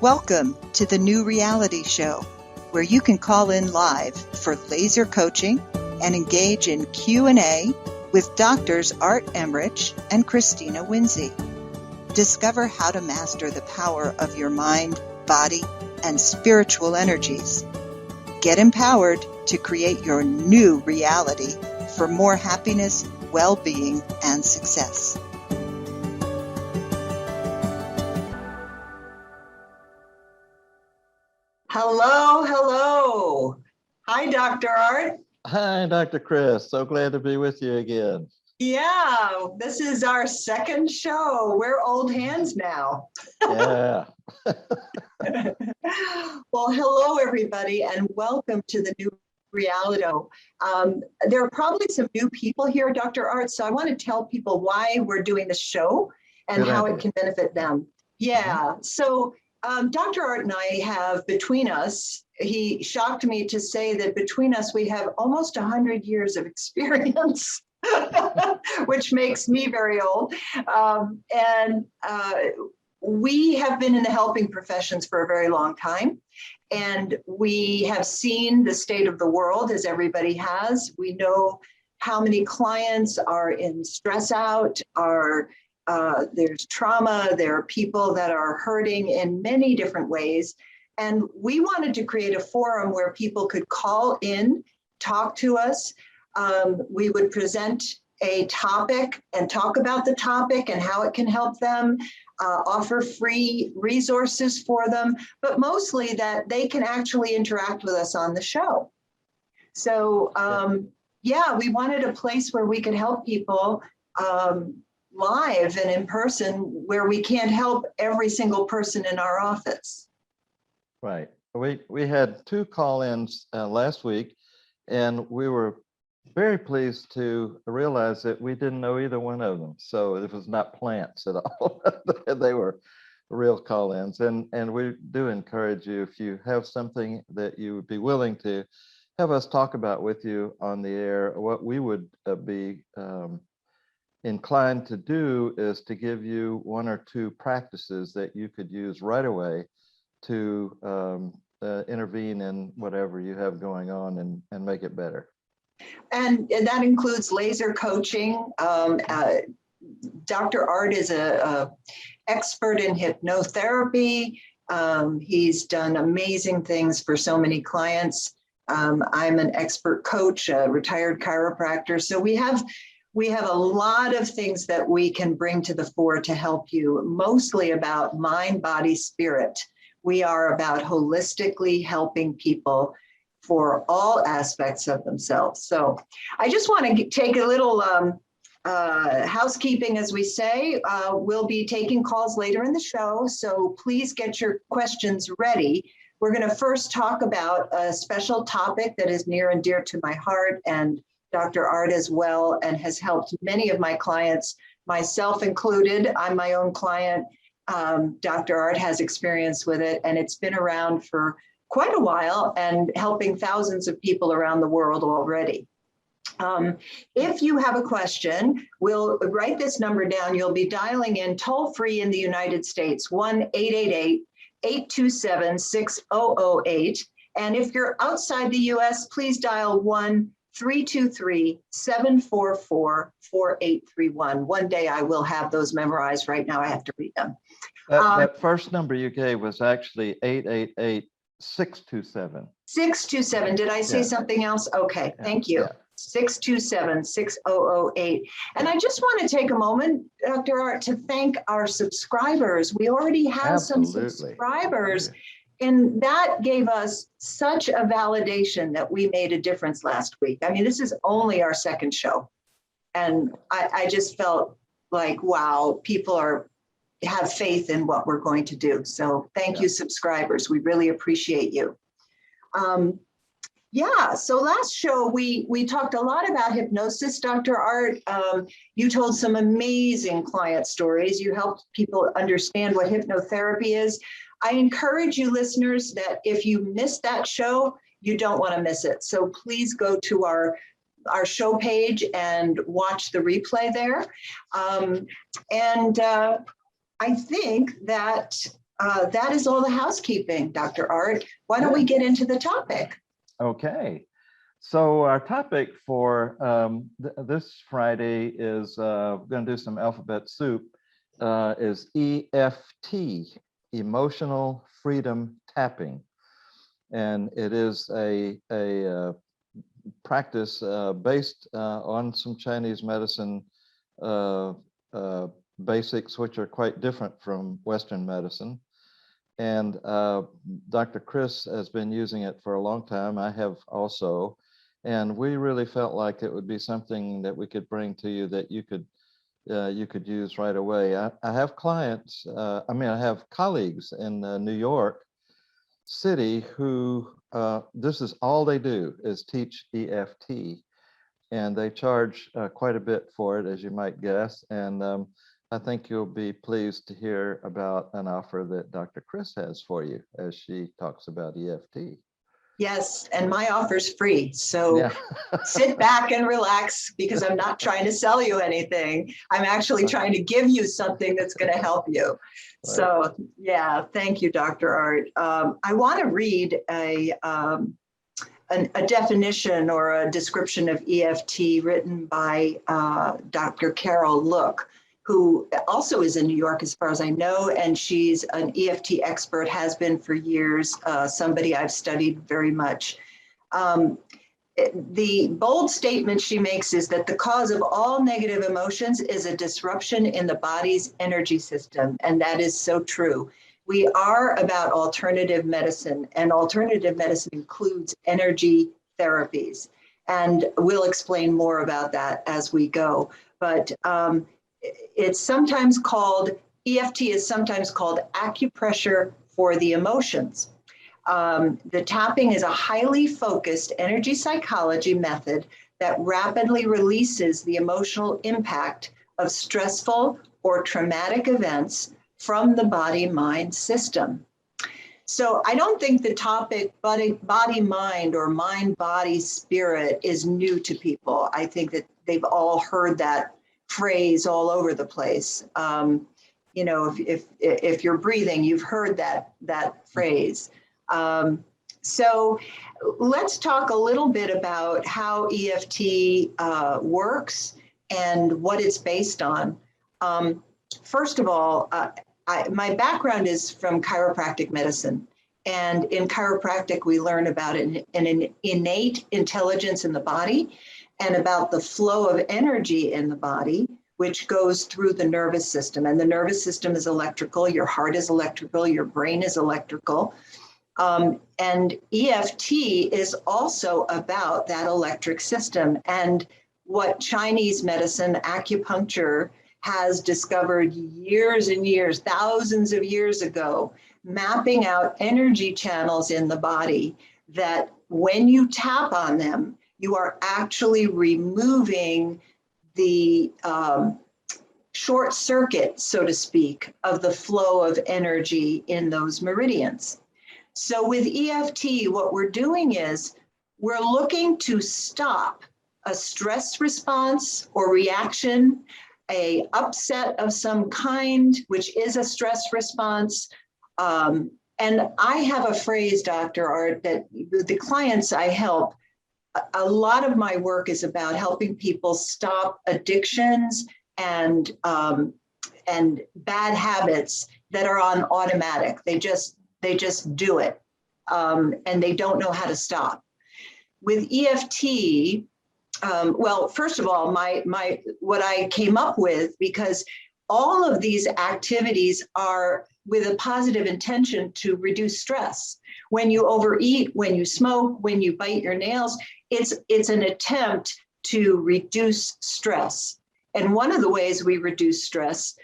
Welcome to the New Reality Show, where you can call in live for laser coaching and engage in Q&A with Doctors Art Emmerich and Christina Winsey. Discover how to master the power of your mind, body, and spiritual energies. Get empowered to create your new reality for more happiness, well-being, and success. Hello. Hi, Dr. Art. Hi, Dr. Chris. So glad to be with you again. Yeah, this is our second show. We're old hands now. Yeah. Well, hello, everybody, and welcome to the New Reality. There are probably some new people here, Dr. Art, so I want to tell people why we're doing the show and how it can benefit them. Yeah, so Dr. Art and I have between us, he shocked me to say that between us we have almost 100 years of experience, which makes me very old. We have been in the helping professions for a very long time, and we have seen the state of the world as everybody has. We know how many clients are in stress out, there's trauma, there are people that are hurting in many different ways. And we wanted to create a forum where people could call in, talk to us. We would present a topic and talk about the topic and how it can help them, offer free resources for them, but mostly that they can actually interact with us on the show. So we wanted a place where we could help people live and in person, where we can't help every single person in our office. Right. We had 2 call-ins last week, and we were very pleased to realize that we didn't know either one of them. So it was not plants at all. They were real call-ins. And we do encourage you, if you have something that you would be willing to have us talk about with you on the air, what we would be inclined to do is to give you 1 or 2 practices that you could use right away to intervene in whatever you have going on and make it better. And that includes laser coaching. Dr. Art is a expert in hypnotherapy. He's done amazing things for so many clients. I'm an expert coach, a retired chiropractor. So we have a lot of things that we can bring to the fore to help you, mostly about mind, body, spirit. We are about holistically helping people for all aspects of themselves. So I just want to take a little housekeeping, as we say. We'll be taking calls later in the show, so please get your questions ready. We're going to first talk about a special topic that is near and dear to my heart, and Dr. Art as well, and has helped many of my clients, myself included. I'm my own client. Dr. Art has experience with it, and it's been around for quite a while and helping thousands of people around the world already. If you have a question, we'll write this number down. You'll be dialing in toll free in the United States, 1-888-827-6008. And if you're outside the US, please dial 1-323-744-4831. One day I will have those memorized. Right now I have to read them. That first number you gave was actually 888-627. 627. Did I say something else? Okay, thank you. 627-6008. And I just want to take a moment, Dr. Art, to thank our subscribers. We already have some subscribers. And that gave us such a validation that we made a difference last week. I mean, this is only our second show. And I just felt like, wow, people have faith in what we're going to do. So thank you, subscribers. We really appreciate you. So last show, we talked a lot about hypnosis, Dr. Art. You told some amazing client stories. You helped people understand what hypnotherapy is. I encourage you listeners that if you missed that show, you don't want to miss it. So please go to our show page and watch the replay there. I think that That is all the housekeeping, Dr. Art. Why don't we get into the topic? Okay. So our topic for this Friday is going to do some alphabet soup. Is EFT, Emotional Freedom Tapping, and it is a practice based on some Chinese medicine basics, which are quite different from Western medicine. And Dr. Chris has been using it for a long time. I have also. And we really felt like it would be something that we could bring to you that you could use right away. I have clients, I have colleagues in New York City who this is all they do is teach EFT. And they charge quite a bit for it, as you might guess. And I think you'll be pleased to hear about an offer that Dr. Chris has for you as she talks about EFT. Yes, and my offer's free. So Yeah. sit back and relax, because I'm not trying to sell you anything. I'm actually trying to give you something that's going to help you. Right. So yeah, thank you, Dr. Art. I want to read a definition or a description of EFT written by Dr. Carol Look, who also is in New York, as far as I know, and she's an EFT expert, has been for years, somebody I've studied very much. The bold statement she makes is that the cause of all negative emotions is a disruption in the body's energy system, and that is so true. We are about alternative medicine, and alternative medicine includes energy therapies, and we'll explain more about that as we go. But it's sometimes called, EFT is sometimes called acupressure for the emotions. The tapping is a highly focused energy psychology method that rapidly releases the emotional impact of stressful or traumatic events from the body-mind system. So I don't think the topic body-mind or mind-body-spirit is new to people. I think that they've all heard that phrase all over the place. You know, if you're breathing, you've heard that phrase. So let's talk a little bit about how EFT works and what it's based on. First of all, my background is from chiropractic medicine. And in chiropractic, we learn about an innate intelligence in the body and about the flow of energy in the body, which goes through the nervous system. And the nervous system is electrical, your heart is electrical, your brain is electrical. And EFT is also about that electric system. And what Chinese medicine, acupuncture, has discovered years and years, thousands of years ago, mapping out energy channels in the body that when you tap on them, you are actually removing the short circuit, so to speak, of the flow of energy in those meridians. So with EFT, what we're doing is we're looking to stop a stress response or reaction, a upset of some kind, which is a stress response. And I have a phrase, Dr. Art, that the clients I help, a lot of my work is about helping people stop addictions and bad habits that are on automatic. They just do it, and they don't know how to stop. With EFT, well, first of all, what I came up with, because all of these activities are with a positive intention to reduce stress. When you overeat, when you smoke, when you bite your nails, it's an attempt to reduce stress. And one of the ways we reduce stress,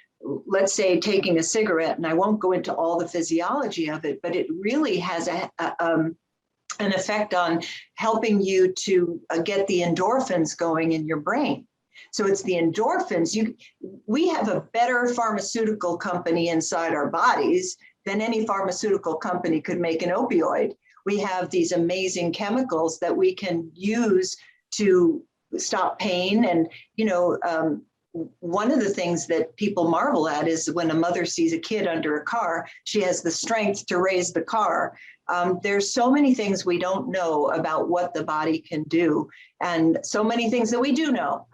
let's say taking a cigarette, and I won't go into all the physiology of it, but it really has an effect on helping you to get the endorphins going in your brain. So it's the endorphins. We have a better pharmaceutical company inside our bodies than any pharmaceutical company could make an opioid. We have these amazing chemicals that we can use to stop pain. And, one of the things that people marvel at is when a mother sees a kid under a car, she has the strength to raise the car. There's so many things we don't know about what the body can do, and so many things that we do know.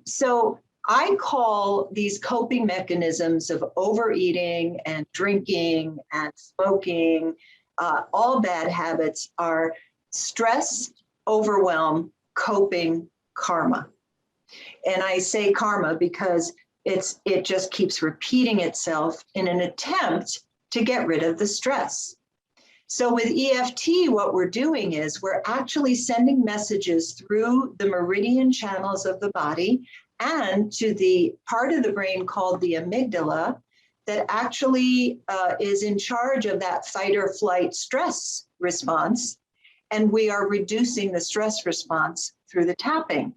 So I call these coping mechanisms of overeating and drinking and smoking, all bad habits, are stress, overwhelm, coping, karma. And I say karma because it just keeps repeating itself in an attempt to get rid of the stress. So with EFT, what we're doing is we're actually sending messages through the meridian channels of the body and to the part of the brain called the amygdala that actually is in charge of that fight or flight stress response. And we are reducing the stress response through the tapping.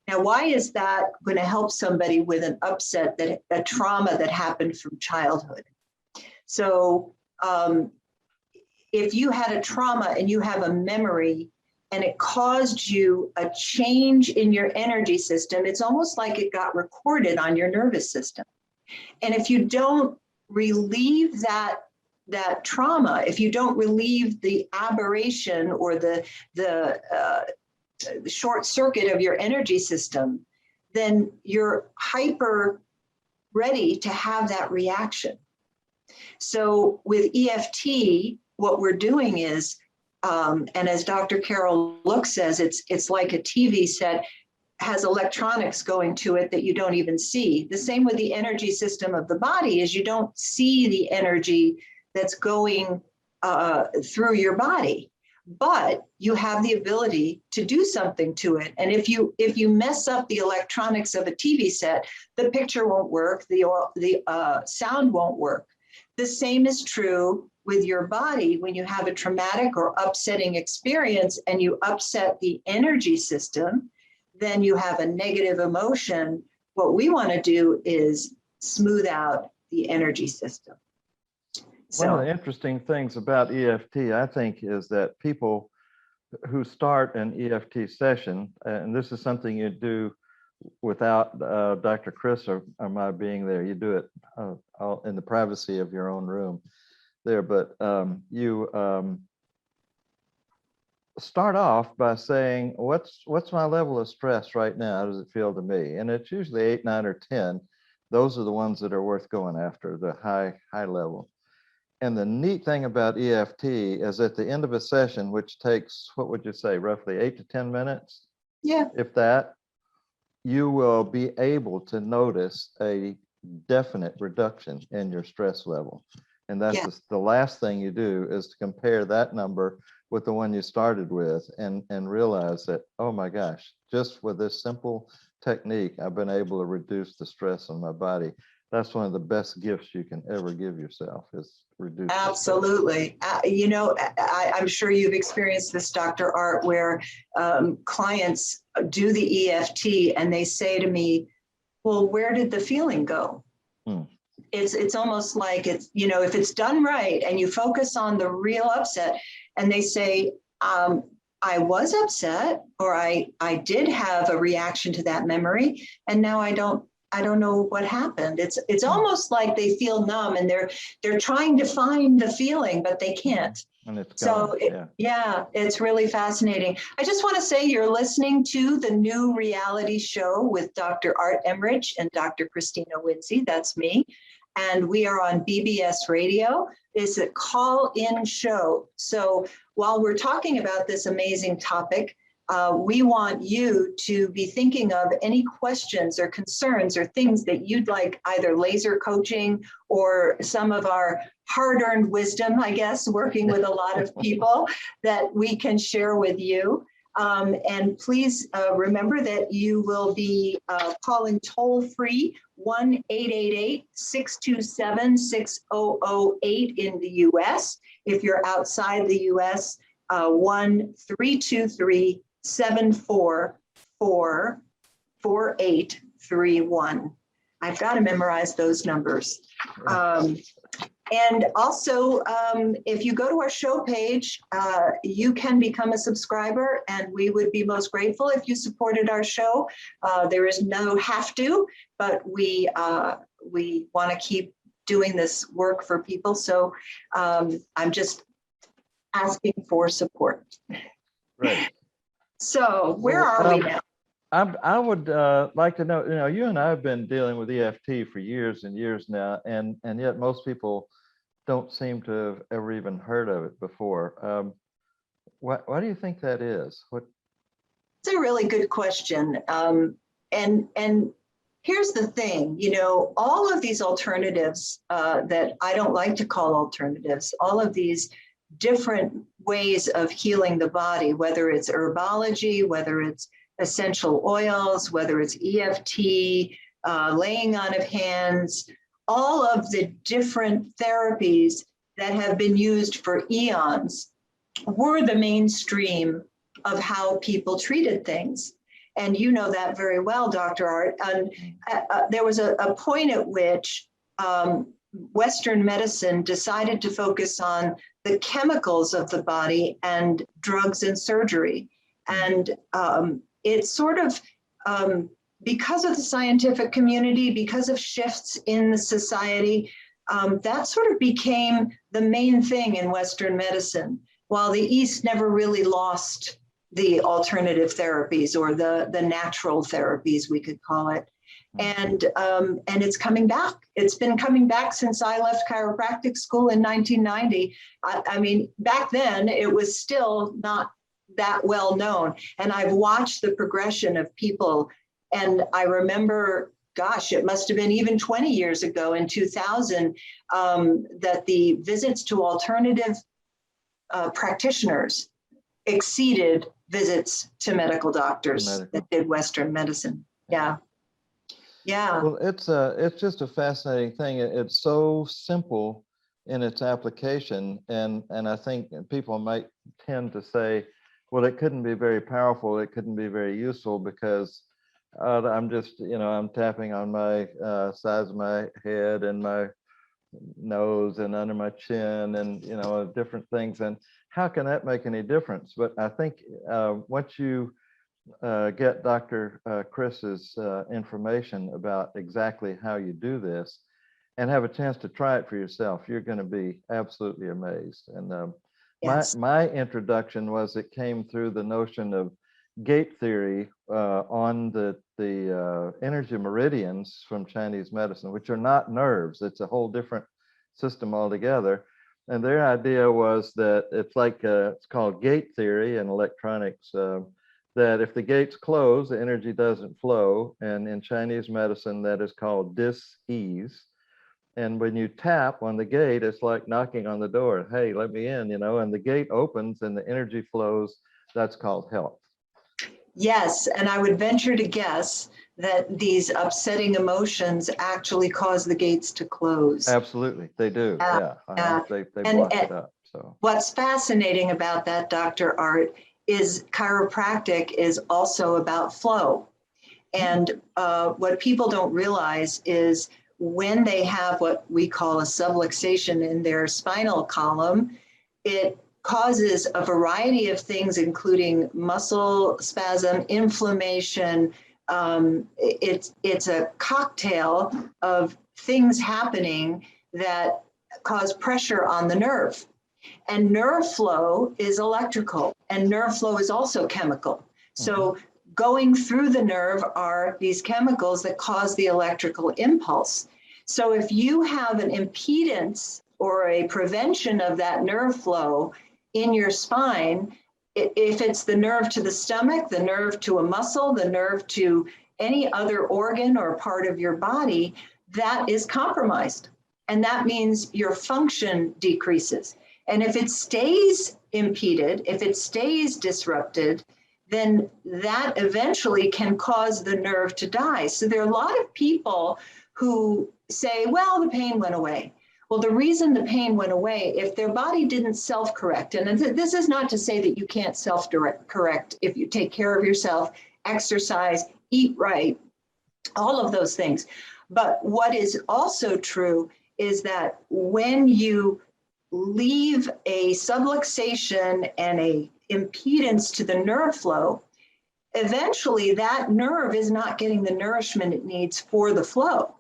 Now, why is that going to help somebody with an upset, a trauma that happened from childhood? So if you had a trauma and you have a memory and it caused you a change in your energy system, it's almost like it got recorded on your nervous system. And if you don't relieve that trauma, if you don't relieve the aberration or the short circuit of your energy system, then you're hyper ready to have that reaction. So with EFT, what we're doing is, and as Dr. Carol Look says, it's like a TV set, has electronics going to it that you don't even see. The same with the energy system of the body is you don't see the energy that's going through your body, but you have the ability to do something to it. And if you mess up the electronics of a TV set, the picture won't work, the sound won't work. The same is true with your body when you have a traumatic or upsetting experience and you upset the energy system, then you have a negative emotion. What we want to do is smooth out the energy system. One of the interesting things about EFT, I think, is that people who start an EFT session, and this is something you do without Dr. Chris or my being there, you do it all in the privacy of your own room there, but you start off by saying, what's my level of stress right now? How does it feel to me? And it's usually 8, 9, or 10. Those are the ones that are worth going after, the high level. And the neat thing about EFT is at the end of a session, which takes, what would you say, roughly 8 to 10 minutes? Yeah. If that, you will be able to notice a definite reduction in your stress level. And that's the last thing you do is to compare that number with the one you started with and realize that, oh my gosh, just with this simple technique, I've been able to reduce the stress on my body. That's one of the best gifts you can ever give yourself, is reduce. Absolutely. I'm sure you've experienced this, Dr. Art, where clients do the EFT and they say to me, well, where did the feeling go? It's almost like it's, if it's done right and you focus on the real upset and they say, I was upset, or I did have a reaction to that memory, and now I don't know what happened. It's almost like they feel numb and they're trying to find the feeling, but they can't. And it's gone. So it's really fascinating. I just want to say you're listening to the new reality show with Dr. Art Emmerich and Dr. Christina Winsey. That's me. And we are on BBS Radio. It's a call-in show. So while we're talking about this amazing topic, we want you to be thinking of any questions or concerns or things that you'd like either laser coaching or some of our hard-earned wisdom, I guess, working with a lot of people that we can share with you. And please remember that you will be calling toll-free 1-888-627-6008 in the U.S. If you're outside the U.S., 1-323-744-4831. I've got to memorize those numbers. And also, if you go to our show page, you can become a subscriber, and we would be most grateful if you supported our show. There is no have to, but we want to keep doing this work for people. So I'm just asking for support. Right. So where are we now? I would like to know, you and I have been dealing with EFT for years and years now, and yet most people don't seem to have ever even heard of it before. Why do you think that is? It's a really good question. And here's the thing, all of these alternatives that I don't like to call alternatives, all of these different ways of healing the body, whether it's herbology, whether it's essential oils, whether it's EFT, laying on of hands, all of the different therapies that have been used for eons were the mainstream of how people treated things. And you know that very well, Dr. Art. And there was a point at which Western medicine decided to focus on the chemicals of the body and drugs and surgery. And it sort of, because of the scientific community, because of shifts in the society, that sort of became the main thing in Western medicine, while the East never really lost the alternative therapies or the natural therapies, we could call it. And it's coming back. It's been coming back since I left chiropractic school in 1990. I mean, back then it was still not that well known. And I've watched the progression of people. And I remember, gosh, it must have been even 20 years ago in 2000, that the visits to alternative practitioners exceeded visits to medical doctors that did Western medicine. Yeah. Yeah. Well, it's just a fascinating thing. It's so simple in its application, and I think people might tend to say, well, it couldn't be very powerful, it couldn't be very useful because I'm just, I'm tapping on my sides of my head and my nose and under my chin and different things, and how can that make any difference? But I think once you get Dr. Chris's information about exactly how you do this and have a chance to try it for yourself, you're going to be absolutely amazed. And Yes. my introduction was, it came through the notion of gate theory on the energy meridians from Chinese medicine, which are not nerves. It's a whole different system altogether. And their idea was that it's like it's called gate theory in electronics, that if the gates close, the energy doesn't flow. And in Chinese medicine, that is called dis-ease. And when you tap on the gate, it's like knocking on the door. Hey, let me in, and the gate opens and the energy flows. That's called health. Yes, and I would venture to guess that these upsetting emotions actually cause the gates to close. Absolutely, they do. Yeah, they block it up. So what's fascinating about that, Dr. Art, is chiropractic is also about flow. And what people don't realize is when they have what we call a subluxation in their spinal column, it causes a variety of things, including muscle spasm, inflammation. It's a cocktail of things happening that cause pressure on the nerve. And nerve flow is electrical, and nerve flow is also chemical. So going through the nerve are these chemicals that cause the electrical impulse. So if you have an impedance or a prevention of that nerve flow in your spine, if it's the nerve to the stomach, the nerve to a muscle, the nerve to any other organ or part of your body, that is compromised. And that means your function decreases. And if it stays impeded, if it stays disrupted, then that eventually can cause the nerve to die. So there are a lot of people who say, well, the pain went away. Well, the reason the pain went away, if their body didn't self-correct, and this is not to say that you can't self-correct if you take care of yourself, exercise, eat right, all of those things. But what is also true is that when you leave a subluxation and a impedance to the nerve flow, eventually that nerve is not getting the nourishment it needs for the flow.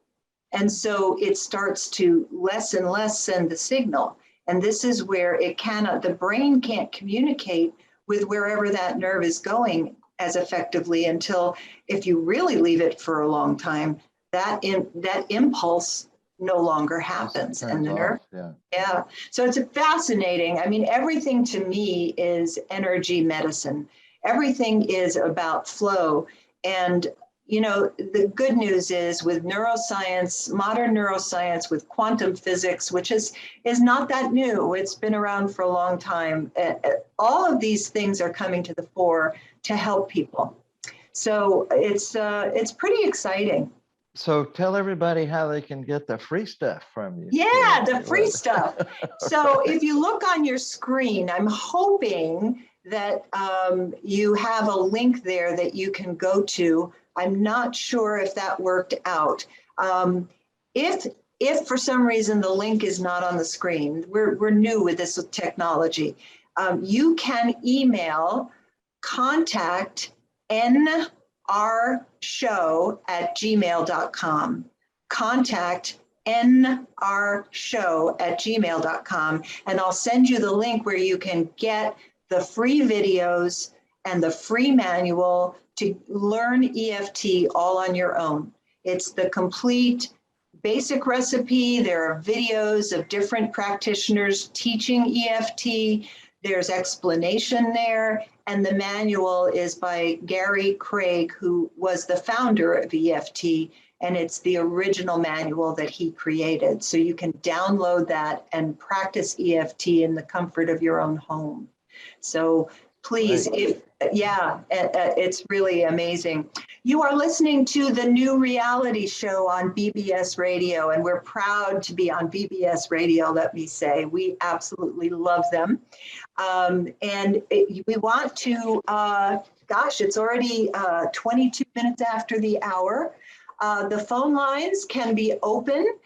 And so it starts to less and less send the signal. And this is where the brain can't communicate with wherever that nerve is going as effectively until, if you really leave it for a long time, that impulse no longer happens. And the nerve, yeah. So it's fascinating. I mean, everything to me is energy medicine. Everything is about flow. And you know, the good news is with neuroscience, modern neuroscience, with quantum physics, which is not that new. It's been around for a long time. All of these things are coming to the fore to help people. So it's pretty exciting. So tell everybody how they can get the free stuff from you. Yeah, the free stuff. So if you look on your screen, I'm hoping that you have a link there that you can go to. I'm not sure if that worked out. If for some reason the link is not on the screen, we're new with this technology. You can email contact nrshow@gmail.com. Contact nrshow@gmail.com, and I'll send you the link where you can get the free videos and the free manual to learn EFT all on your own. It's the complete basic recipe. There are videos of different practitioners teaching EFT. There's explanation there. And the manual is by Gary Craig, who was the founder of EFT. And it's the original manual that he created. So you can download that and practice EFT in the comfort of your own home. So please, it's really amazing. You are listening to the New Reality Show on BBS Radio, and we're proud to be on BBS Radio, let me say. We absolutely love them. We want to, it's already 22 minutes after the hour. The phone lines can be open.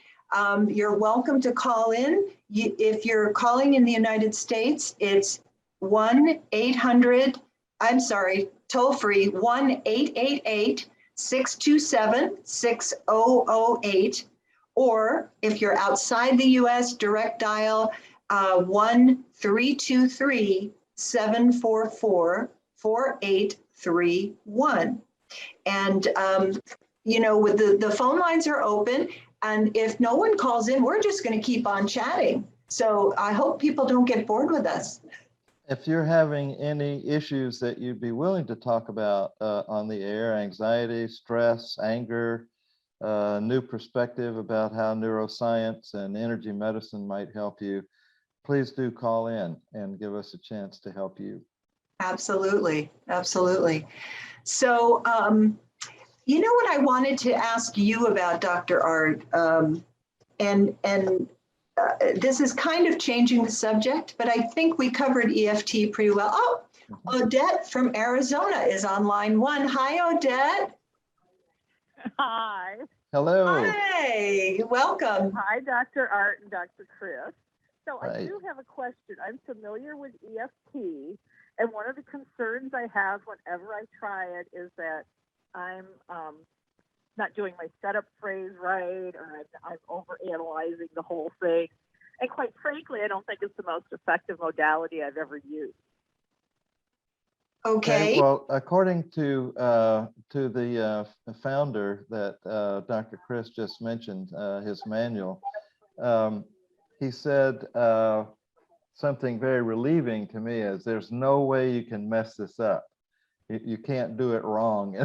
You're welcome to call in. If you're calling in the United States, it's toll free, 1-888-627-6008. Or if you're outside the US, direct dial 1-323-744-4831. And, with the phone lines are open. And if no one calls in, we're just going to keep on chatting. So I hope people don't get bored with us. If you're having any issues that you'd be willing to talk about on the air, anxiety, stress, anger, new perspective about how neuroscience and energy medicine might help you, please do call in and give us a chance to help you. Absolutely. Absolutely. So, what I wanted to ask you about, Dr. Art, this is kind of changing the subject, but I think we covered EFT pretty well. Oh, Odette from Arizona is on line 1. Hi, Odette. Hi. Hello. Hi, welcome. Hi, Dr. Art and Dr. Chris. So Hi. I do have a question. I'm familiar with EFT, and one of the concerns I have whenever I try it is that I'm not doing my setup phrase right, or I'm overanalyzing the whole thing. And quite frankly, I don't think it's the most effective modality I've ever used. Okay. Well, according to the founder that Dr. Chris just mentioned, his manual, he said something very relieving to me is there's no way you can mess this up. You can't do it wrong.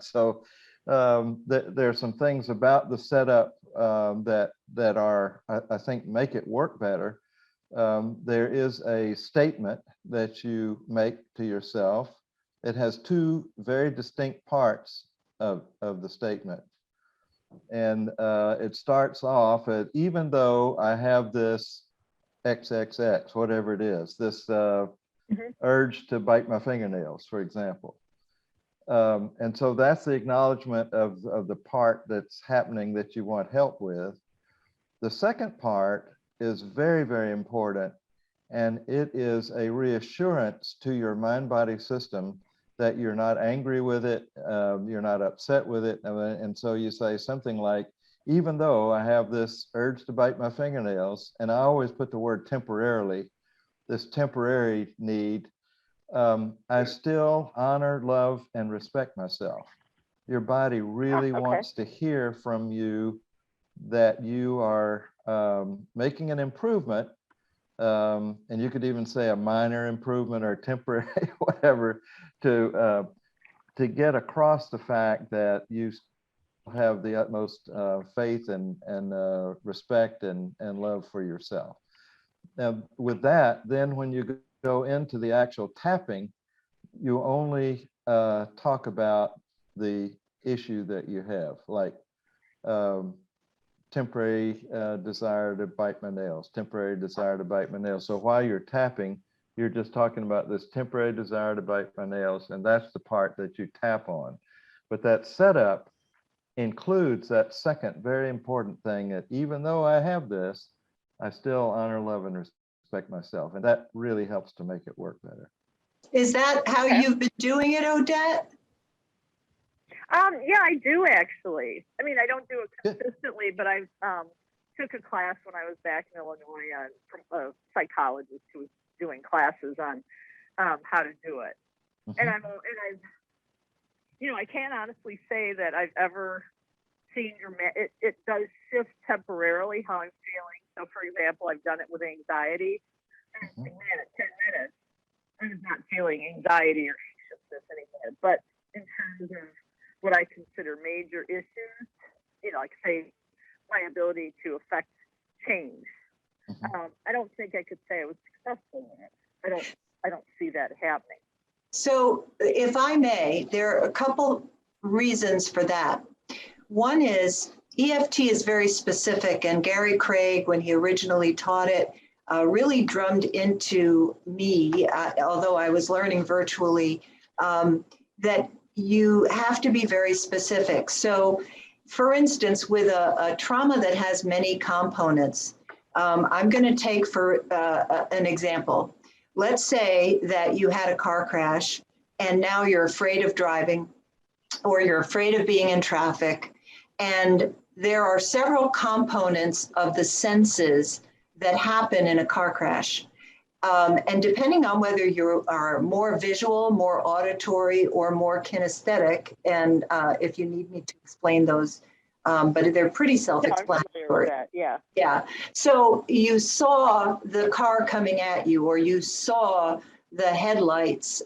So there are some things about the setup that are, I think, make it work better. There is a statement that you make to yourself. It has 2 very distinct parts of the statement. And it starts off at, even though I have this XXX, whatever it is, this urge to bite my fingernails, for example. And so that's the acknowledgement of the part that's happening that you want help with. The second part is very, very important, and it is a reassurance to your mind-body system that you're not angry with it, you're not upset with it. And so you say something like, even though I have this urge to bite my fingernails, and I always put the word temporarily, this temporary need, I still honor, love, and respect myself. Your body really wants to hear from you that you are making an improvement. And you could even say a minor improvement or temporary, whatever, to get across the fact that you have the utmost faith and respect and love for yourself. Now, with that, then when you go into the actual tapping, you only talk about the issue that you have, like temporary desire to bite my nails, temporary desire to bite my nails. So while you're tapping, you're just talking about this temporary desire to bite my nails, and that's the part that you tap on. But that setup includes that second very important thing, that even though I have this, I still honor, love, and respect myself. And that really helps to make it work better. Is that how you've been doing it, Odette? Yeah, I do actually. I mean, I don't do it consistently, but I took a class when I was back in Illinois from a psychologist who was doing classes on how to do it. Mm-hmm. And I've, I can't honestly say that I've ever seen it does shift temporarily how I'm feeling. So, for example, I've done it with anxiety, and in 10 minutes, I was not feeling anxiety or anxiousness anymore. But in terms of what I consider major issues, like say my ability to affect change, I don't think I could say I was successful in it. I don't see that happening. So if I may, there are a couple reasons for that. One is EFT is very specific, and Gary Craig, when he originally taught it, really drummed into me, although I was learning virtually, that you have to be very specific. So for instance, with a trauma that has many components, I'm going to take for an example. Let's say that you had a car crash and now you're afraid of driving, or you're afraid of being in traffic. And there are several components of the senses that happen in a car crash. And depending on whether you are more visual, more auditory, or more kinesthetic, and if you need me to explain those, but they're pretty self-explanatory. Yeah. So you saw the car coming at you, or you saw the headlights,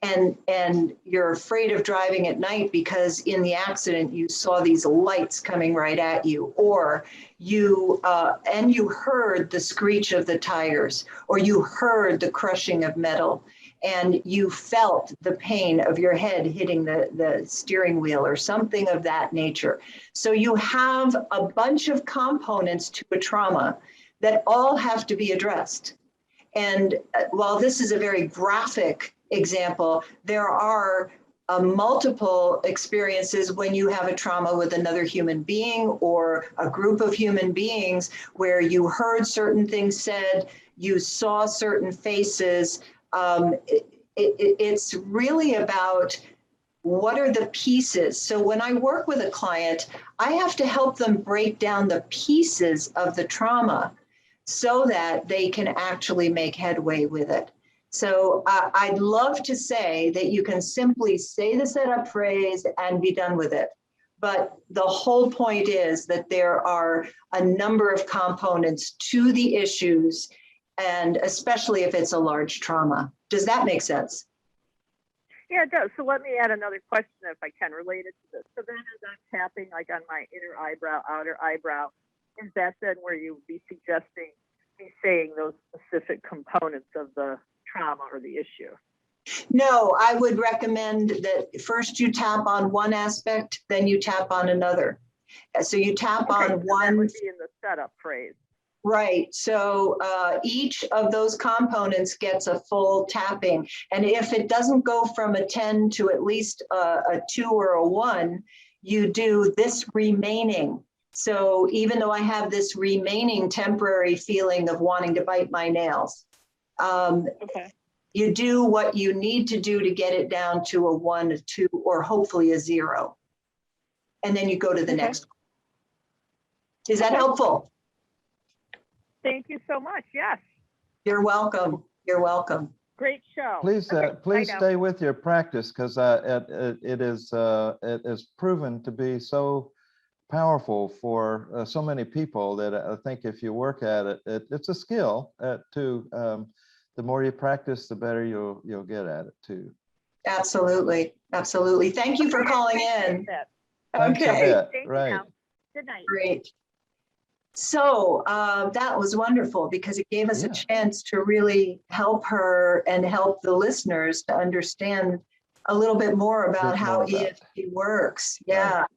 and you're afraid of driving at night because in the accident you saw these lights coming right at you, or you heard the screech of the tires, or you heard the crushing of metal, and you felt the pain of your head hitting the steering wheel, or something of that nature. So you have a bunch of components to a trauma that all have to be addressed. And while this is a very graphic example, there are multiple experiences when you have a trauma with another human being or a group of human beings where you heard certain things said, you saw certain faces. It's really about what are the pieces. So when I work with a client, I have to help them break down the pieces of the trauma so that they can actually make headway with it. So I'd love to say that you can simply say the setup phrase and be done with it. But the whole point is that there are a number of components to the issues, and especially if it's a large trauma. Does that make sense? Yeah, it does. So let me add another question, if I can, related to this. So then as I'm tapping like on my inner eyebrow, outer eyebrow, is that then where you would be suggesting me saying those specific components of the trauma or the issue? No, I would recommend that first you tap on one aspect, then you tap on another. So you tap on one. That would be in the setup phrase. Right. So each of those components gets a full tapping. And if it doesn't go from a 10 to at least a 2 or a 1, you do this remaining. So even though I have this remaining temporary feeling of wanting to bite my nails, Okay. you do what you need to do to get it down to a 1, a 2, or hopefully a 0. And then you go to the next one. Is that helpful? Thank you so much. Yes. You're welcome. You're welcome. Great show. Please, Okay, please bye now. stay with your practice, because it is proven to be so powerful for so many people that I think if you work at it, it's a skill too. The more you practice, the better you'll get at it too. Absolutely. Absolutely. Thank you for calling in. Thanks a Okay. bit. Thank you Right. now. Good night. Great. So that was wonderful because it gave us a chance to really help her and help the listeners to understand a little bit more about how EFT works. Yeah. Right.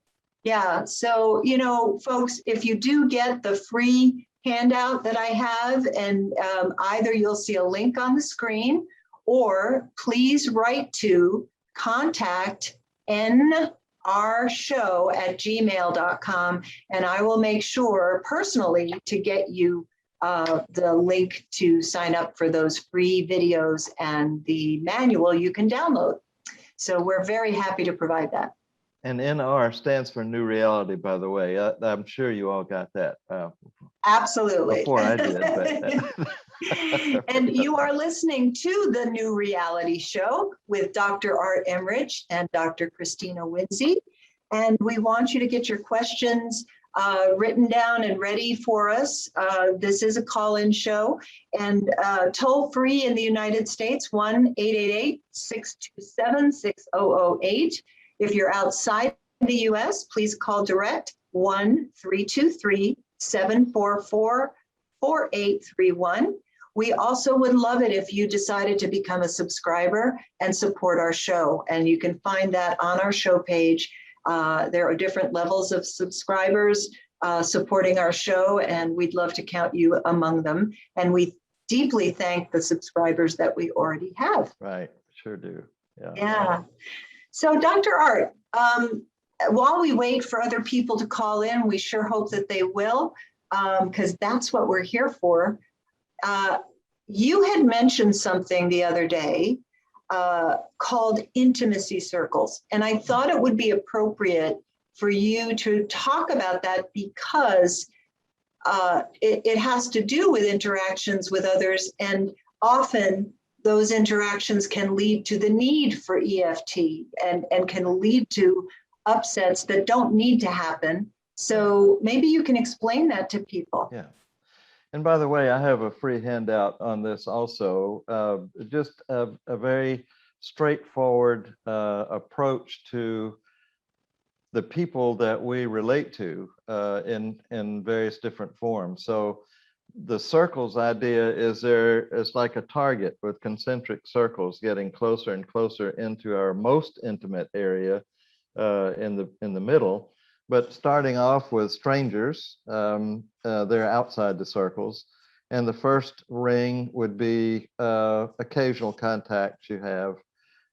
Yeah. So, you know, folks, if you do get the free handout that I have, and either you'll see a link on the screen, or please write to contactnrshow@gmail.com, and I will make sure personally to get you the link to sign up for those free videos and the manual you can download. So we're very happy to provide that. And NR stands for New Reality, by the way. I'm sure you all got that. Absolutely. Before I did. But, And you are listening to the New Reality Show with Dr. Art Emrich and Dr. Christina Winsey. And we want you to get your questions written down and ready for us. This is a call-in show, and toll free in the United States, 1-888-627-6008. If you're outside the US, please call direct 1-323-744-4831. We also would love it if you decided to become a subscriber and support our show. And you can find that on our show page. There are different levels of subscribers supporting our show, and we'd love to count you among them. And we deeply thank the subscribers that we already have. right, sure do. Yeah. Yeah. So Dr. Art, while we wait for other people to call in, we sure hope that they will, because that's what we're here for. You had mentioned something the other day called intimacy circles, and I thought it would be appropriate for you to talk about that because it has to do with interactions with others, and often those interactions can lead to the need for EFT and can lead to upsets that don't need to happen. So maybe you can explain that to people. Yeah. And by the way, I have a free handout on this also, just a very straightforward approach to the people that we relate to in various different forms. So the circles idea is it's like a target with concentric circles getting closer and closer into our most intimate area in the middle. But starting off with strangers, they're outside the circles. And the first ring would be occasional contacts you have.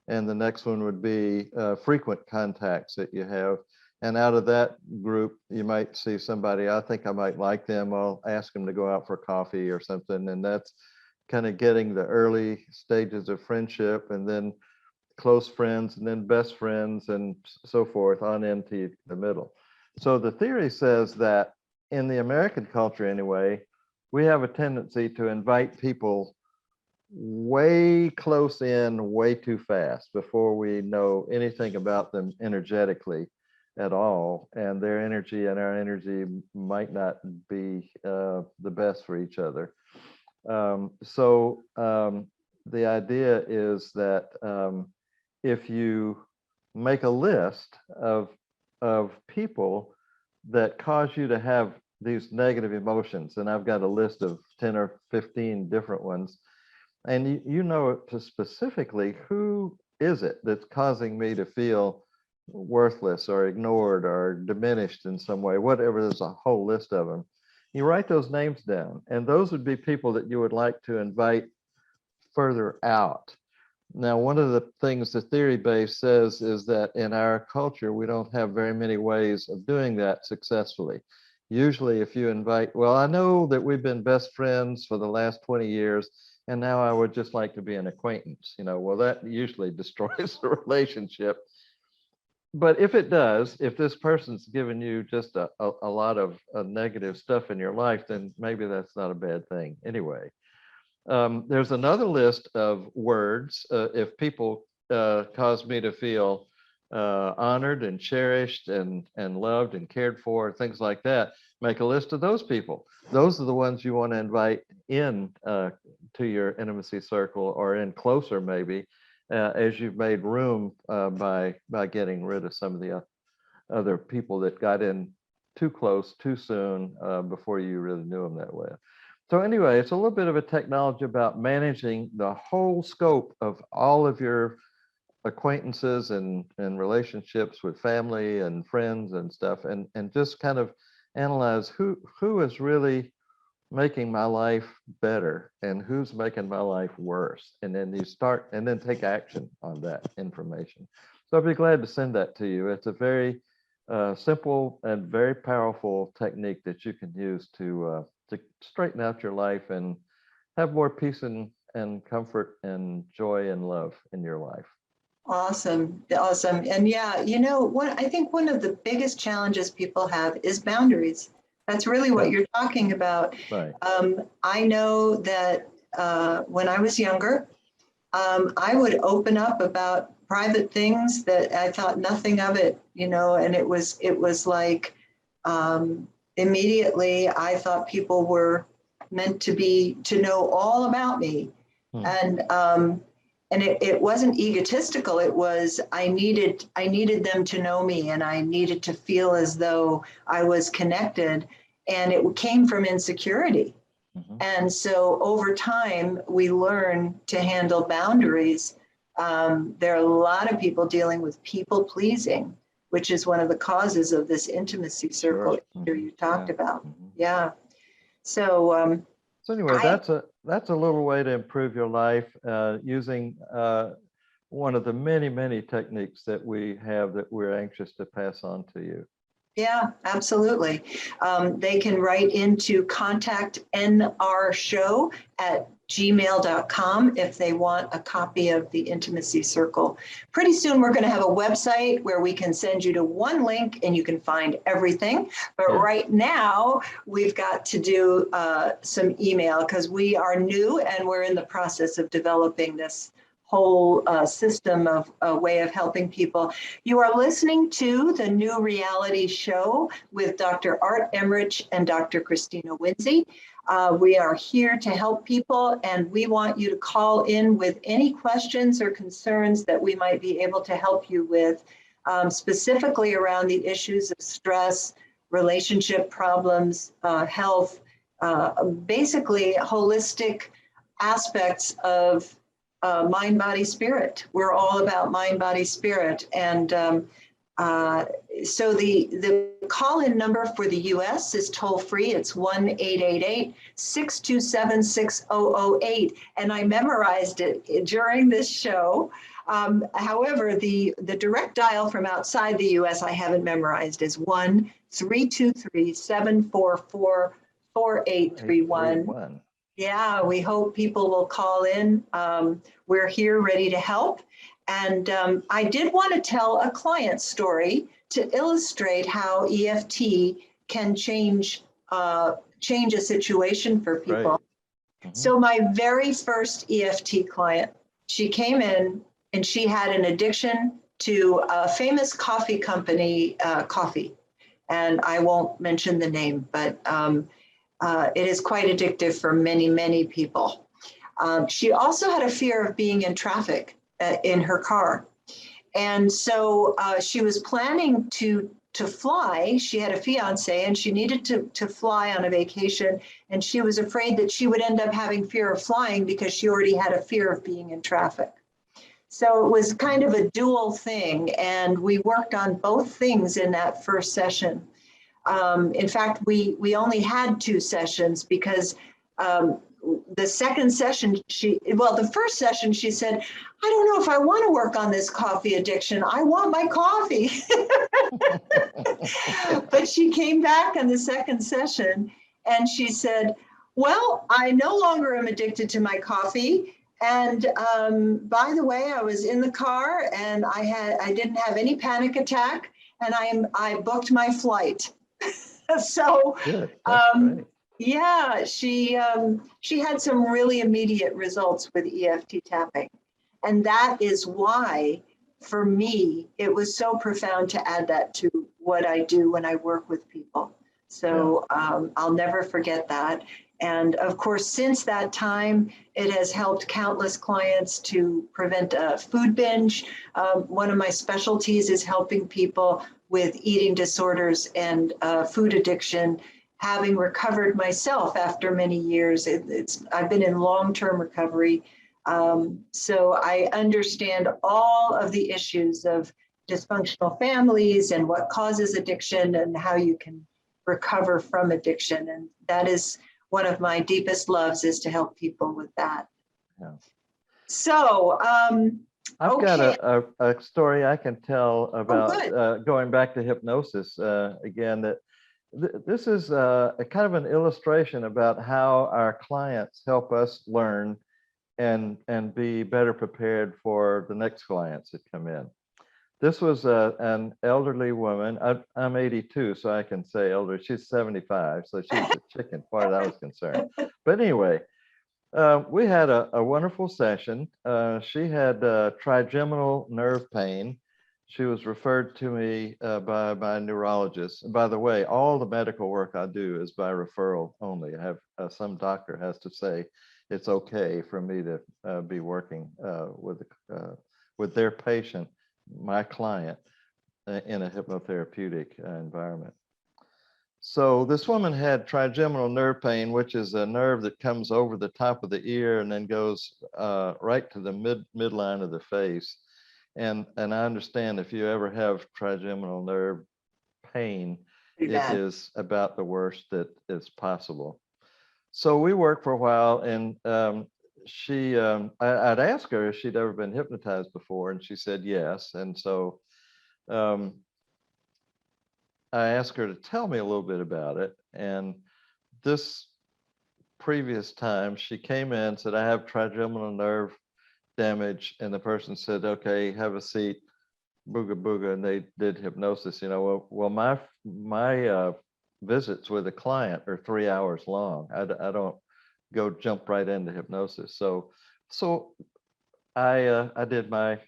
And the next one would be frequent contacts that you have. And out of that group, you might see somebody, I think I might like them. I'll ask them to go out for coffee or something. And that's kind of getting the early stages of friendship, and then close friends, and then best friends, and so forth on into the middle. So the theory says that in the American culture anyway, we have a tendency to invite people way close in way too fast before we know anything about them energetically at all, and their energy and our energy might not be the best for each other. So the idea is that if you make a list of people that cause you to have these negative emotions, and I've got a list of 10 or 15 different ones, and you know specifically who is it that's causing me to feel worthless or ignored or diminished in some way, whatever. There's a whole list of them. You write those names down, and those would be people that you would like to invite further out. Now, one of the things the theory base says is that in our culture, we don't have very many ways of doing that successfully. Usually if you invite, well, I know that we've been best friends for the last 20 years, and now I would just like to be an acquaintance, well, that usually destroys the relationship. But if it does, if this person's given you just a lot of negative stuff in your life, then maybe that's not a bad thing anyway. There's another list of words. If people cause me to feel honored and cherished and loved and cared for, things like that, make a list of those people. Those are the ones you want to invite in to your intimacy circle, or in closer maybe, as you've made room by getting rid of some of the other people that got in too close too soon before you really knew them that well. So anyway, it's a little bit of a technology about managing the whole scope of all of your acquaintances and relationships with family and friends and stuff, and just kind of analyze who is really making my life better and who's making my life worse, and then you start and then take action on that information. So I'd be glad to send that to you. It's a very simple and very powerful technique that you can use to straighten out your life and have more peace and comfort and joy and love in your life. Awesome. And yeah, I think one of the biggest challenges people have is boundaries. That's really what you're talking about. Right. I know that when I was younger, I would open up about private things that I thought nothing of it, and it was like immediately I thought people were meant to know all about me. And it wasn't egotistical. It was I needed them to know me, and I needed to feel as though I was connected, and it came from insecurity. Mm-hmm. And so over time, we learn to handle boundaries. There are a lot of people dealing with people pleasing, which is one of the causes of this intimacy circle issue you talked about. Mm-hmm. Yeah. So anyway, that's a little way to improve your life using one of the many techniques that we have that we're anxious to pass on to you. Yeah, absolutely. They can write into contactnrshow@gmail.com if they want a copy of the Intimacy Circle. Pretty soon we're going to have a website where we can send you to one link and you can find everything. But right now we've got to do some email because we are new and we're in the process of developing this whole system of a way of helping people. You are listening to the New Reality Show with Dr. Art Emmerich and Dr. Christina Winsey. We are here to help people, and we want you to call in with any questions or concerns that we might be able to help you with, specifically around the issues of stress, relationship problems, health, basically holistic aspects of mind, body, spirit. We're all about mind, body, spirit. And so the call-in number for the U.S. is toll-free. It's 1-888-627-6008. And I memorized it during this show. However, the direct dial from outside the U.S. I haven't memorized is 1-323-744-4831. Yeah, we hope people will call in. We're here ready to help. And I did want to tell a client story to illustrate how EFT can change a situation for people. Right. Mm-hmm. So my very first EFT client, she came in and she had an addiction to a famous coffee company, coffee. And I won't mention the name, but it is quite addictive for many people. She also had a fear of being in traffic in her car. And so she was planning to fly. She had a fiance and she needed to fly on a vacation. And she was afraid that she would end up having fear of flying because she already had a fear of being in traffic. So it was kind of a dual thing. And we worked on both things in that first session. In fact, we only had 2 sessions because the second session, the first session, she said, I don't know if I want to work on this coffee addiction. I want my coffee. But she came back in the second session and she said, well, I no longer am addicted to my coffee. And by the way, I was in the car and I didn't have any panic attack, and I booked my flight. So Good. That's great. yeah, she had some really immediate results with EFT tapping. And that is why, for me, it was so profound to add that to what I do when I work with people. So I'll never forget that. And of course, since that time, it has helped countless clients to prevent a food binge. One of my specialties is helping people with eating disorders and food addiction. Having recovered myself after many years, I've been in long-term recovery. So I understand all of the issues of dysfunctional families and what causes addiction and how you can recover from addiction. And that is one of my deepest loves, is to help people with that. Yeah. So I've got a story I can tell about going back to hypnosis again. That this is a kind of an illustration about how our clients help us learn and be better prepared for the next clients that come in. This was an elderly woman. I'm 82, so I can say elderly. She's 75, so she's a chicken, as far as I was concerned. But anyway, we had a wonderful session. She had trigeminal nerve pain. She was referred to me by my neurologist. And by the way, all the medical work I do is by referral only. I have some doctor has to say it's okay for me to be working with their patient, my client, in a hypnotherapeutic environment. So this woman had trigeminal nerve pain, which is a nerve that comes over the top of the ear and then goes right to the midline of the face. And I understand if you ever have trigeminal nerve pain, it is about the worst that is possible. So we worked for a while, and I'd asked her if she'd ever been hypnotized before, and she said yes. And so I asked her to tell me a little bit about it. And this previous time, she came in and said, I have trigeminal nerve damage. And the person said, okay, have a seat, booga booga. And they did hypnosis. Well, my visits with a client are 3 hours long. I don't go jump right into hypnosis. So I did my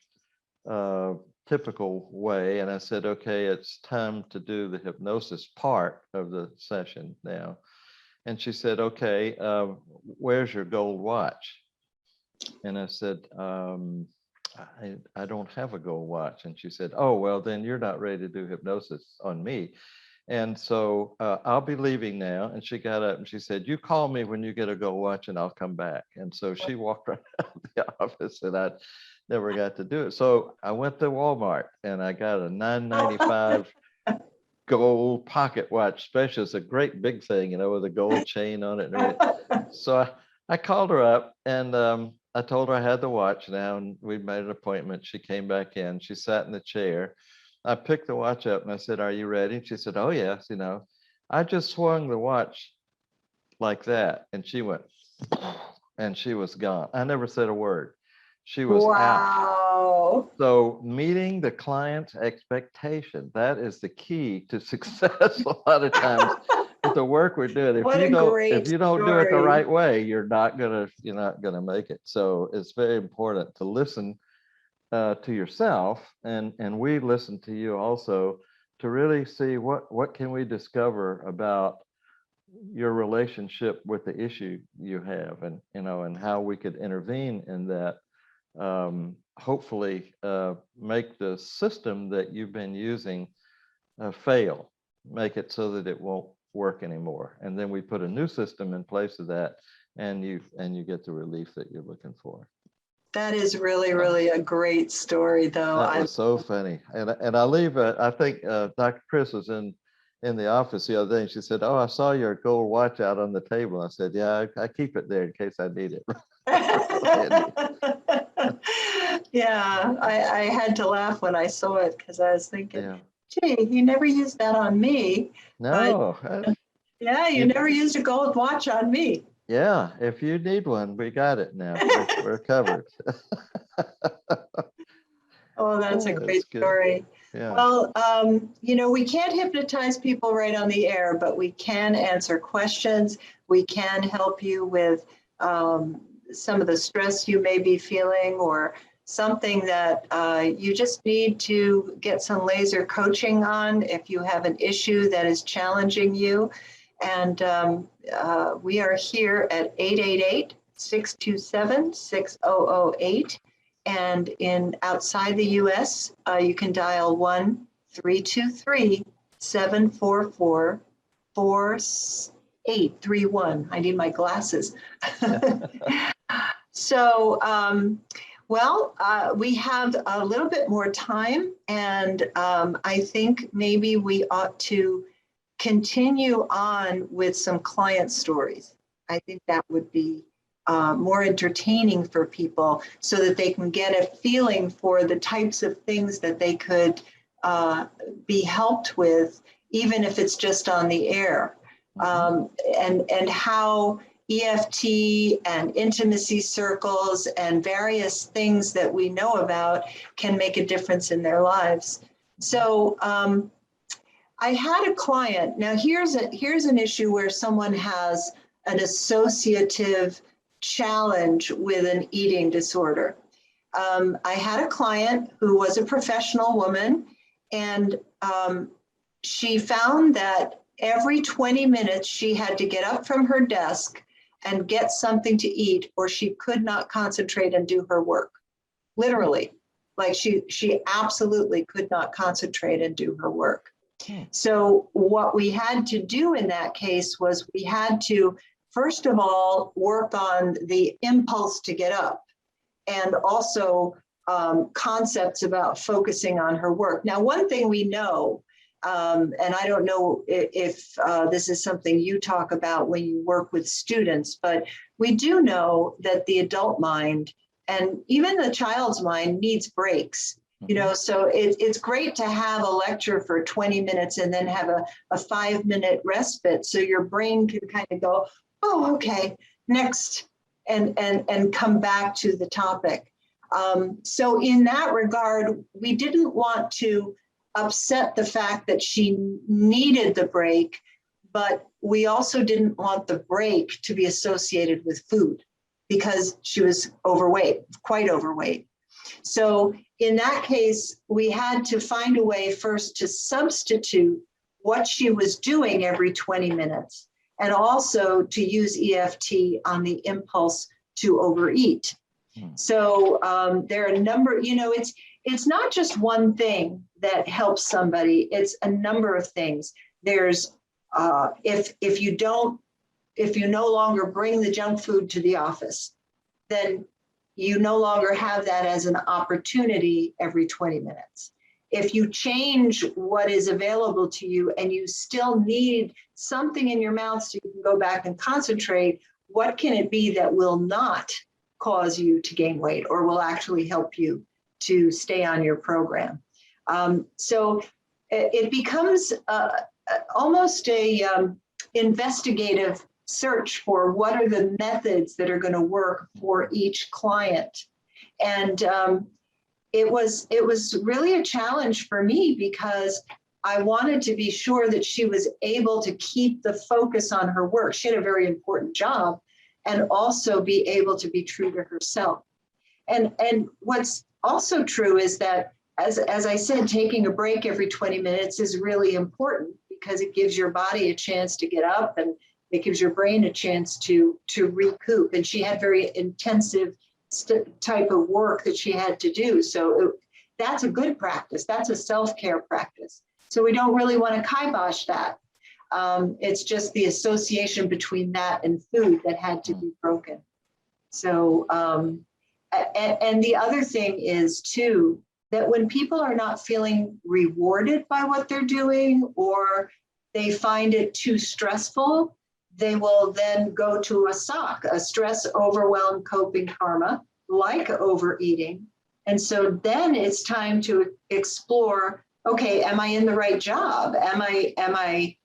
typical way, and I said, okay, it's time to do the hypnosis part of the session now. And she said, okay, where's your gold watch? And I said, I don't have a gold watch. And she said, oh, well, then you're not ready to do hypnosis on me. And so I'll be leaving now. And she got up and she said, you call me when you get a gold watch and I'll come back. And so she walked right out of the office, and I never got to do it. So I went to Walmart and I got a $9.95 gold pocket watch special. It's a great big thing, with a gold chain on it. So I called her up, and I told her I had the watch now, and we made an appointment. She came back in. She sat in the chair. I picked the watch up and I said, are you ready? And she said, oh, yes. I just swung the watch like that. And she went, and she was gone. I never said a word. She was out. So meeting the client's expectation, that is the key to success a lot of times with the work we're doing. If you don't do it the right way, you're not gonna make it. So it's very important to listen to yourself, and we listen to you also, to really see what can we discover about your relationship with the issue you have, and how we could intervene in that. Hopefully make the system that you've been using fail, make it so that it won't work anymore, and then we put a new system in place of that, and you get the relief that you're looking for. That is really, really a great story, though. That was so funny. And I leave, I think Dr. Chris was in in the office the other day, and she said, "Oh, I saw your gold watch out on the table." I said, "Yeah, I keep it there in case I need it." Yeah, I had to laugh when I saw it because I was thinking, Yeah. gee, you never used that on me. No. Yeah, you never used a gold watch on me. Yeah, if you need one, we got it now. We're covered. Oh, that's a great That's good. story. Yeah. Well, we can't hypnotize people right on the air, but we can answer questions. We can help you with some of the stress you may be feeling, or something that you just need to get some laser coaching on if you have an issue that is challenging you. And we are here at 888-627-6008. And outside the US, you can dial 1-323-744-4831. I need my glasses. So, we have a little bit more time, and I think maybe we ought to continue on with some client stories. I think that would be more entertaining for people, so that they can get a feeling for the types of things that they could be helped with, even if it's just on the air, and how EFT and intimacy circles and various things that we know about can make a difference in their lives. So I had a client. Now here's an issue where someone has an associative challenge with an eating disorder. I had a client who was a professional woman, and she found that every 20 minutes she had to get up from her desk and get something to eat, or she could not concentrate and do her work. Literally, like she absolutely could not concentrate and do her work. So what we had to do in that case was we had to, first of all, work on the impulse to get up, and also concepts about focusing on her work. Now, one thing we know, and I don't know if this is something you talk about when you work with students, but we do know that the adult mind and even the child's mind needs breaks. So it's great to have a lecture for 20 minutes and then have a 5-minute respite, so your brain can kind of go, oh, okay, next, and come back to the topic. So in that regard, we didn't want to upset the fact that she needed the break, but we also didn't want the break to be associated with food, because she was overweight, quite overweight. So in that case, we had to find a way first to substitute what she was doing every 20 minutes, and also to use EFT on the impulse to overeat. So there are a number, it's not just one thing that helps somebody, it's a number of things. There's, if you no longer bring the junk food to the office, then you no longer have that as an opportunity every 20 minutes. If you change what is available to you and you still need something in your mouth so you can go back and concentrate, what can it be that will not cause you to gain weight, or will actually help you to stay on your program? So it becomes almost a investigative search for what are the methods that are going to work for each client. And it was really a challenge for me, because I wanted to be sure that she was able to keep the focus on her work. She had a very important job, and also be able to be true to herself. And what's also true is that, as I said, taking a break every 20 minutes is really important, because it gives your body a chance to get up, and it gives your brain a chance to recoup. And she had very intensive type of work that she had to do. So that's a good practice. That's a self-care practice. So we don't really want to kibosh that. It's just the association between that and food that had to be broken. So, and the other thing is too, that when people are not feeling rewarded by what they're doing, or they find it too stressful, they will then go to a SOC, a stress overwhelm coping karma, like overeating. And so then it's time to explore, okay, am I in the right job? Am I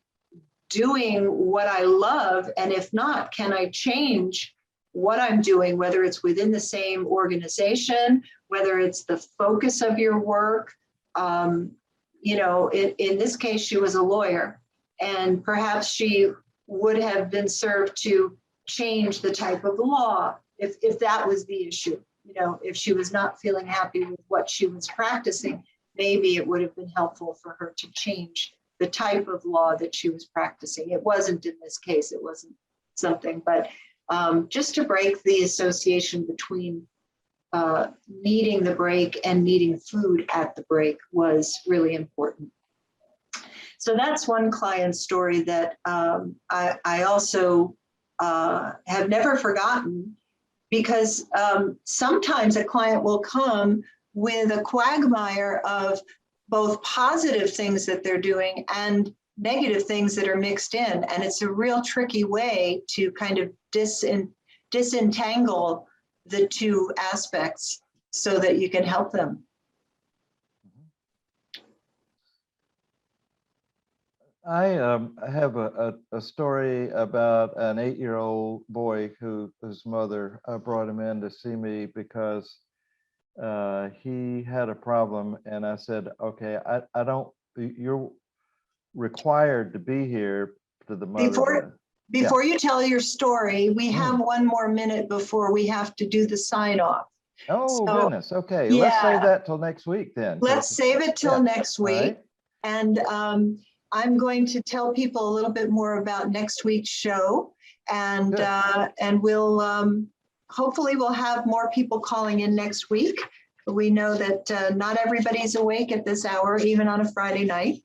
doing what I love? And if not, can I change what I'm doing, whether it's within the same organization, whether it's the focus of your work? You know, in this case, she was a lawyer, and perhaps she would have been served to change the type of law if that was the issue. You know, if she was not feeling happy with what she was practicing, maybe it would have been helpful for her to change the type of law that she was practicing. It wasn't in this case, it wasn't something, but just to break the association between needing the break and needing food at the break was really important. So that's one client story that I also have never forgotten, because sometimes a client will come with a quagmire of both positive things that they're doing and negative things that are mixed in. And it's a real tricky way to kind of disentangle the two aspects so that you can help them. I have a story about an 8-year-old boy whose mother brought him in to see me because he had a problem, and I said, okay, I don't, you're required to be here to the mother. Before you tell your story, we have one more minute before we have to do the sign off. Oh, so, goodness. Okay. Yeah. Let's save that till next week then. Let's save it till next week. Right. And I'm going to tell people a little bit more about next week's show, and we'll hopefully we'll have more people calling in next week. We know that not everybody's awake at this hour, even on a Friday night.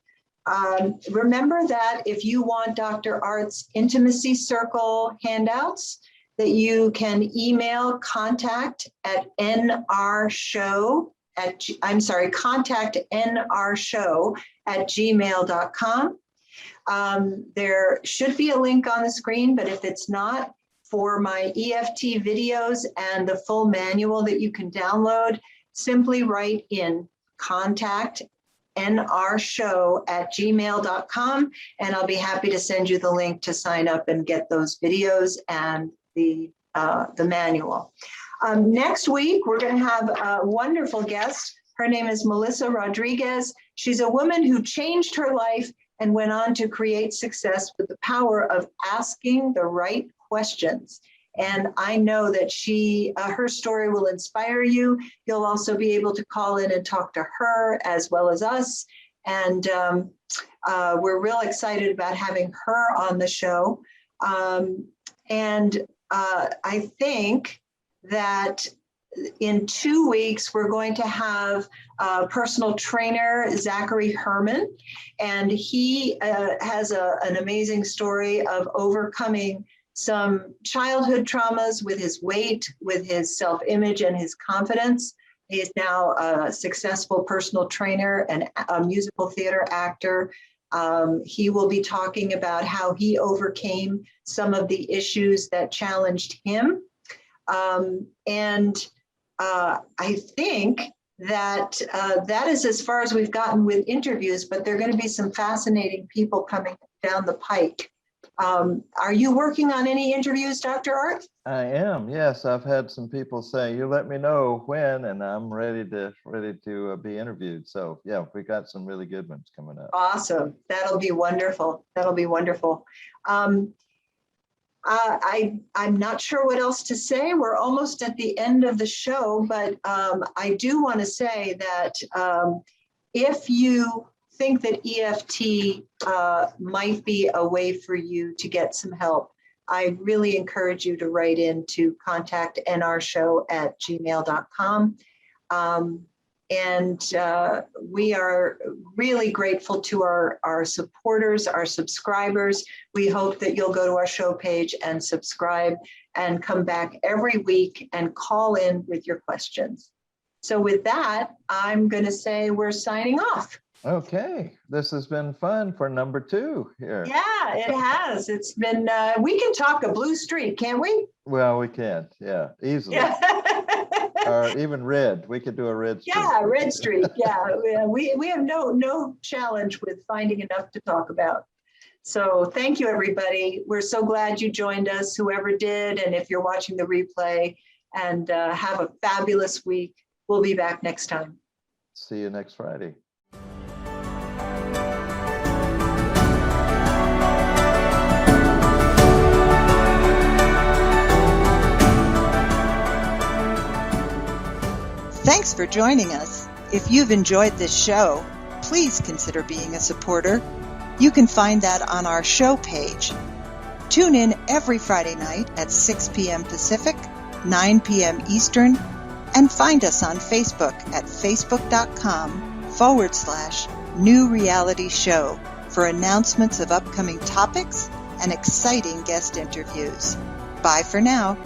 Remember that if you want Dr. Art's Intimacy Circle handouts, that you can email contact nrshow@gmail.com. There should be a link on the screen, but if it's not, for my EFT videos and the full manual that you can download, simply write in contact nrshow@gmail.com, and I'll be happy to send you the link to sign up and get those videos and the manual. Next week, we're going to have a wonderful guest. Her name is Melissa Rodriguez. She's a woman who changed her life and went on to create success with the power of asking the right questions. And I know that her story will inspire you. You'll also be able to call in and talk to her as well as us. And we're real excited about having her on the show. I think that in 2 weeks, we're going to have personal trainer Zachary Herman, and he has an amazing story of overcoming some childhood traumas with his weight, with his self-image and his confidence. He is now a successful personal trainer and a musical theater actor. He will be talking about how he overcame some of the issues that challenged him. I think that that is as far as we've gotten with interviews, but there are going to be some fascinating people coming down the pike. Are you working on any interviews, Dr. Art? I am, yes. I've had some people say, you let me know when, and I'm ready to be interviewed. So yeah, we got some really good ones coming up. Awesome. That'll be wonderful. That'll be wonderful. I'm not sure what else to say. We're almost at the end of the show, but I do want to say that if you think that EFT might be a way for you to get some help, I really encourage you to write in to contact nrshow@gmail.com. We are really grateful to our supporters, our subscribers. We hope that you'll go to our show page and subscribe and come back every week and call in with your questions. So with that, I'm going to say we're signing off. Okay, this has been fun for number 2 here. Yeah, it has. It's been, we can talk a blue streak, can't we? Well, we can, yeah, easily. Yeah. Or even red. We could do a red streak. Yeah, red streak. Yeah, we have no challenge with finding enough to talk about. So thank you, everybody. We're so glad you joined us, whoever did, and if you're watching the replay, and have a fabulous week. We'll be back next time. See you next Friday. Thanks for joining us. If you've enjoyed this show, please consider being a supporter. You can find that on our show page. Tune in every Friday night at 6 p.m. Pacific, 9 p.m. Eastern, and find us on Facebook at facebook.com/New Reality Show for announcements of upcoming topics and exciting guest interviews. Bye for now.